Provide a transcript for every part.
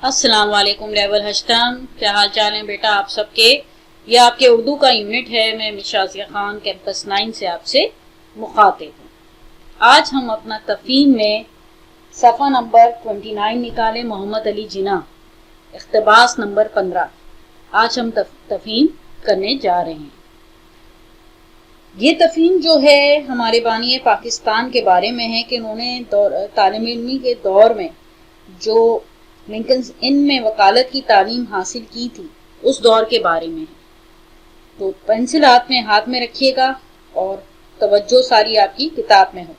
السلام علیکم لیول ہشتم، کیا حال چال ہیں بیٹا آپ سب کے؟ یہ آپ کے اردو کا یونٹ ہے۔ میں شازیہ خان کیمپس 9 سے آپ سے مخاطب ہوں۔ آج ہم اپنا تفہیم میں صفحہ نمبر 29 نکالیں، محمد علی جناح، اقتباس نمبر 15۔ آج ہم تفہیم کرنے جا رہے ہیں۔ یہ تفہیم جو ہے ہمارے بانی پاکستان کے بارے میں ہے کہ انہوں نے تعلیم علمی کے دور میں جو لنکنز ان میں وکالت کی تعلیم حاصل کی تھی اس دور کے بارے میں ہے۔ تو پنسل ہاتھ میں رکھیے گا اور توجہ ساری آپ کی کتاب میں ہو۔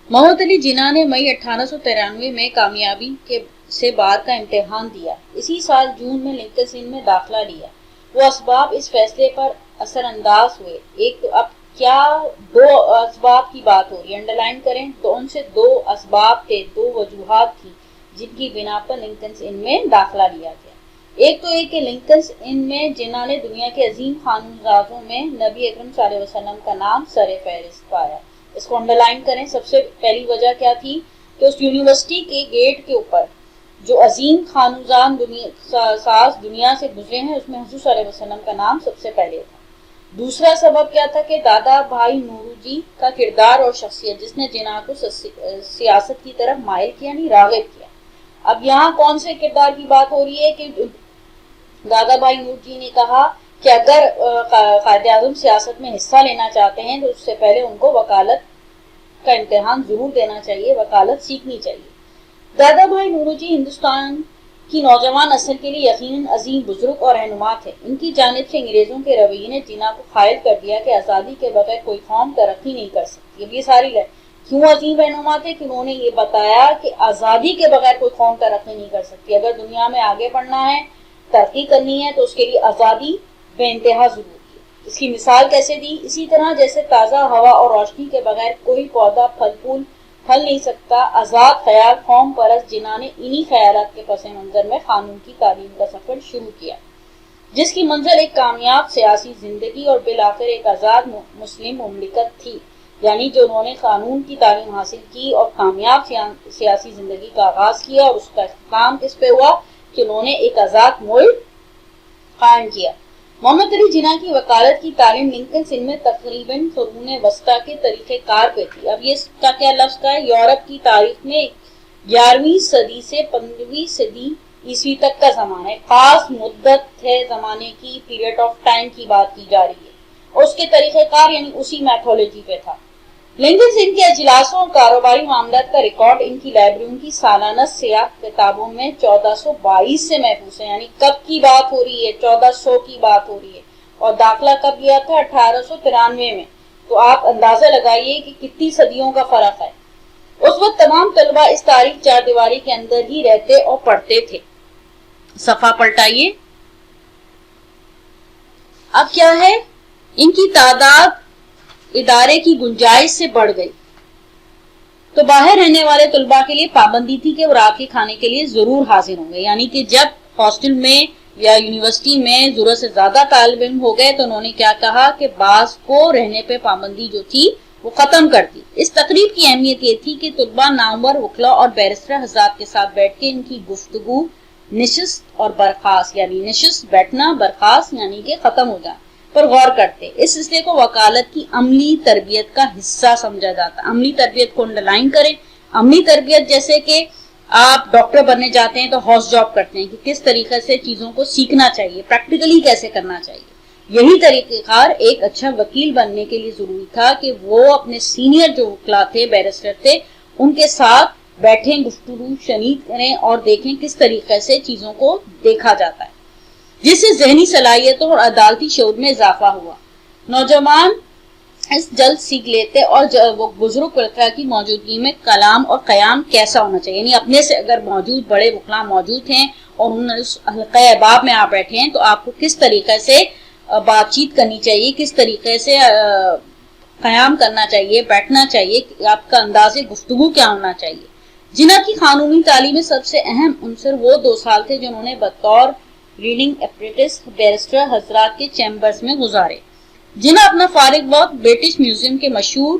محمد علی جناح نے مئی 1893 میں کامیابی سے بار کا امتحان دیا۔ اسی سال جون میں لنکنز ان میں داخلہ لیا۔ وہ اسباب اس فیصلے پر اثر انداز ہوئے۔ ایک تو اب کیا دو اسباب کی بات ہو رہی ہے، انڈرلائن کریں، تو ان سے دو اسباب تھے، دو وجوہات تھی جن کی بنا پر لنکنز ان میں داخلہ لیا گیا۔ ایک تو یہ کہ لنکنز ان میں جناح نے دنیا کے عظیم قانون سازوں میں نبی اکرم صلی اللہ علیہ وسلم کا نام سر فہرست پایا۔ اس کو انڈرلائن کریں۔ سب سے پہلی وجہ کیا تھی کہ اس یونیورسٹی کے گیٹ کے اوپر جو عظیم خانوزان ساز دنیا سے گزرے ہیں اس میں حضور صلی اللہ علیہ وسلم کا نام سب سے پہلے تھا۔ دوسرا سبب کیا تھا کہ دادا بھائی نورو جی کا کردار اور شخصیت جس نے جناح کو سیاست کی طرف مائل کیا، نہیں راغب کیا۔ اب یہاں کون سے کردار کی بات ہو رہی ہے کہ دادا بھائی نور جی نے کہا کہ اگر قائد اعظم سیاست میں حصہ لینا چاہتے ہیں تو اس سے پہلے ان کو وکالت کا امتحان ضرور دینا چاہیے، وکالت سیکھنی چاہیے۔ دادا بھائی نورو جی ہندوستان کی نوجوان نسل کے لیے یقیناً عظیم بزرگ اور رہنما تھے۔ ان کی جانب سے انگریزوں کے رویے نے جناح کو قائل کر دیا کہ آزادی کے بغیر کوئی قوم ترقی نہیں کر سکتی۔ اب یہ ساری کیوں عظیم رہنما تھے کہ انہوں نے یہ بتایا کہ آزادی کے بغیر کوئی قوم ترقی نہیں کر سکتی۔ اگر دنیا میں آگے بڑھنا ہے، ترقی کرنی ہے تو اس کے لیے آزادی بے انتہا ضروری ہے۔ اس کی مثال کیسے دی؟ اسی طرح جیسے تازہ ہوا اور روشنی کے بغیر کوئی پودا پھل نہیں سکتا۔ آزاد خیال قوم پرست جناح نے انہی خیالات کے پس منظر میں قانون کی تعلیم کا سفر شروع کیا، جس کی منزل ایک کامیاب سیاسی زندگی اور بالآخر ایک آزاد مسلم مملکت تھی۔ یعنی جو انہوں نے قانون کی تعلیم حاصل کی اور کامیاب سیاسی زندگی کا آغاز کیا، اور اس کا اختتام کس پہ ہوا کہ انہوں نے ایک آزاد ملک قائم کیا۔ محمد علی جناح کی وکالت کی تعلیم لنکنز ان میں تقریباً قرون وسطیٰ کے طریقہ کار پہ تھی۔ اب یہ کا کیا لفظ کا ہے؟ یورپ کی تاریخ میں 11ویں صدی سے 15ویں صدی عیسوی تک کا زمانہ ہے، خاص مدت ہے زمانے کی، پیریڈ آف ٹائم کی بات کی جا رہی ہے، اور اس کے طریقہ کار یعنی اسی میتھولوجی پہ تھا۔ لنکنز ان کے اجلاسوں اور کاروباری معاملات کا ریکارڈ ان کی لائبریریوں کی سالانہ سیاہ کتابوں میں 1422 سے محفوظ ہے۔ یعنی کب کی بات ہو رہی ہے؟ 1400 کی بات ہو رہی ہے، اور داخلہ کب لیا تھا؟ 1893 میں۔ تو آپ اندازہ لگائیے کہ کتنی صدیوں کا فرق ہے۔ اس وقت تمام طلبہ اس تاریخ چار دیواری کے اندر ہی رہتے اور پڑھتے تھے۔ صفحہ پلٹائیے۔ اب کیا ہے؟ ان کی تعداد ادارے کی گنجائش سے بڑھ گئی، تو باہر رہنے والے طلباء کے لیے پابندی تھی کہ وہ رات کے کھانے کے لیے ضرور حاضر ہوں گے۔ یعنی کہ جب ہاسٹل میں یا یونیورسٹی میں ضرورت سے زیادہ طالب علم ہو گئے تو انہوں نے کیا کہا کہ بعض کو رہنے پہ پابندی جو تھی وہ ختم کر دی۔ اس تقریب کی اہمیت یہ تھی کہ طلباء نامور وکلاء اور بیرسٹر حضرات کے ساتھ بیٹھ کے ان کی گفتگو نشست اور برخاست، یعنی نشست بیٹھنا، برخاست یعنی کہ ختم ہو جانا، پر غور کرتے۔ اس سلسلے کو وکالت کی عملی تربیت کا حصہ سمجھا جاتا۔ عملی تربیت کو انڈرلائن کریں۔ عملی تربیت جیسے کہ آپ ڈاکٹر بننے جاتے ہیں تو ہاؤس جاب کرتے ہیں کہ کس طریقے سے چیزوں کو سیکھنا چاہیے، پریکٹیکلی کیسے کرنا چاہیے۔ یہی طریقہ کار ایک اچھا وکیل بننے کے لیے ضروری تھا کہ وہ اپنے سینئر جو وکلا تھے، بیرسٹر تھے، ان کے ساتھ بیٹھیں، گفتگو شنید کریں اور دیکھیں کس طریقے سے چیزوں کو دیکھا جاتا ہے، جس سے ذہنی صلاحیتوں اور عدالتی شعور میں اضافہ ہوا۔ نوجوان اس جلد سیکھ لیتے اور وہ بزرگ وکلا کی موجودگی میں کلام اور قیام کیسا ہونا چاہیے۔ یعنی اپنے سے اگر موجود بڑے وکلا موجود ہیں اور انہوں نے اس حلقہ احباب میں آپ بیٹھے ہیں تو آپ کو کس طریقے سے بات چیت کرنی چاہیے، کس طریقے سے قیام کرنا چاہیے، بیٹھنا چاہیے، آپ کا انداز گفتگو کیا ہونا چاہیے۔ جناح کی قانونی تعلیم میں سب سے اہم عنصر وہ 2 سال تھے جنہوں نے بطور ریڈنگ اپریٹس بیرسٹر حضرات کے چیمبرز میں گزارے۔ جناح اپنا فارغ وقت برٹش میوزیم کے مشہور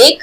1,